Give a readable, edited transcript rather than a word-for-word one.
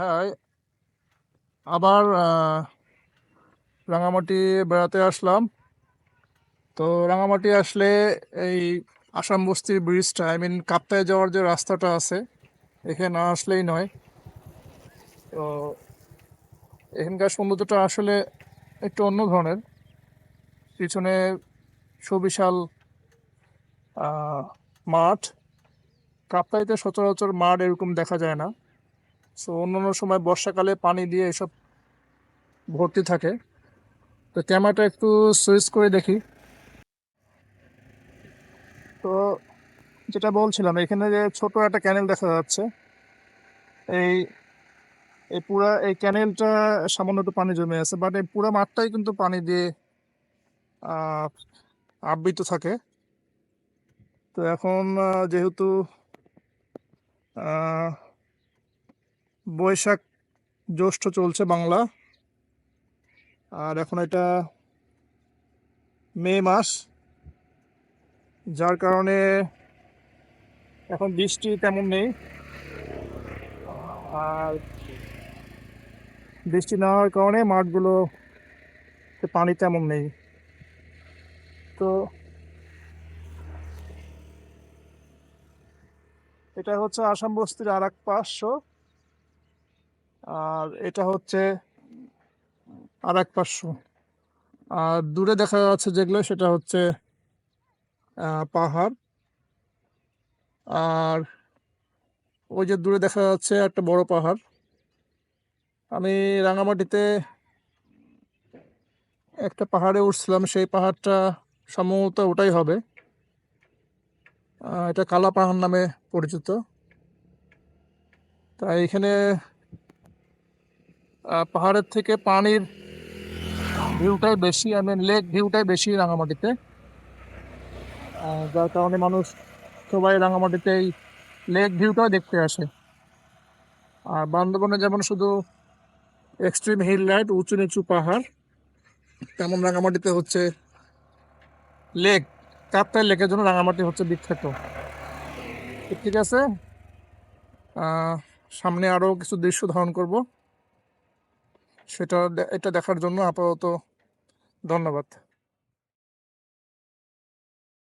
হ্যাঁ, আবার রাঙামাটি বেড়াতে আসলাম। তো রাঙামাটি আসলে এই আসাম বস্তির ব্রিজটা, কাপ্তায় যাওয়ার যে রাস্তাটা আছে, এখানে না আসলেই নয়। তো এখানকার সৌন্দর্যটা আসলে একটু অন্য ধরনের। পিছনে সুবিশাল আহ, মাঠ। কাপ্তাইতে সচরাচর মাঠ এরকম দেখা যায় না। সো অন্যান্য সময় বর্ষাকালে পানি দিয়ে এসব ভর্তি থাকে। তো ক্যামেরাটা একটু সুইচ করে দেখি। তো যেটা বলছিলাম, এখানে যে ছোট একটা ক্যানেল দেখা যাচ্ছে, এই এই ক্যানেলটা সামান্য একটু পানি জমে আছে, বাট এই পুরো মাঠটাই কিন্তু পানি দিয়ে আহ আবৃত থাকে। তো এখন যেহেতু আহ বৈশাখ জ্যৈষ্ঠ চলছে বাংলা, আর এখন এটা মে মাস, যার কারণে এখন বৃষ্টি তেমন নেই। আর বৃষ্টি না হওয়ার কারণে মাঠগুলো পানি তেমন নেই। তো এটা হচ্ছে আসাম বস্তির আর এক পার্শ্ব, আর এটা হচ্ছে আর এক পার্শ্ব। আর দূরে দেখা যাচ্ছে যেগুলো, সেটা হচ্ছে পাহাড়। আর ওই যে দূরে দেখা যাচ্ছে একটা বড় পাহাড়। আমি রাঙামাটিতে একটা পাহাড়ে উঠছিলাম, সেই পাহাড়টা সম্ভবত ওটাই হবে। এটা কালা পাহাড় নামে পরিচিত। তাই এখানে পাহাড়ের থেকে পানির ভিউটাই বেশি, লেক ভিউটাই বেশি রাঙামাটিতে। যার কারণে মানুষ সবাই রাঙামাটিতে এই লেক ভিউটাই দেখতে আসে। আর বান্দরবনে যেমন শুধু এক্সট্রিম হিল রাইড, উঁচু নিচু পাহাড়, তেমন রাঙামাটিতে হচ্ছে লেক। কাপ্তাই লেকের জন্য রাঙামাটি হচ্ছে বিখ্যাত। তো ঠিক আছে, আহ, সামনে আরো কিছু দৃশ্য ধারণ করব। এটা দেখার জন্য আপাতত ধন্যবাদ।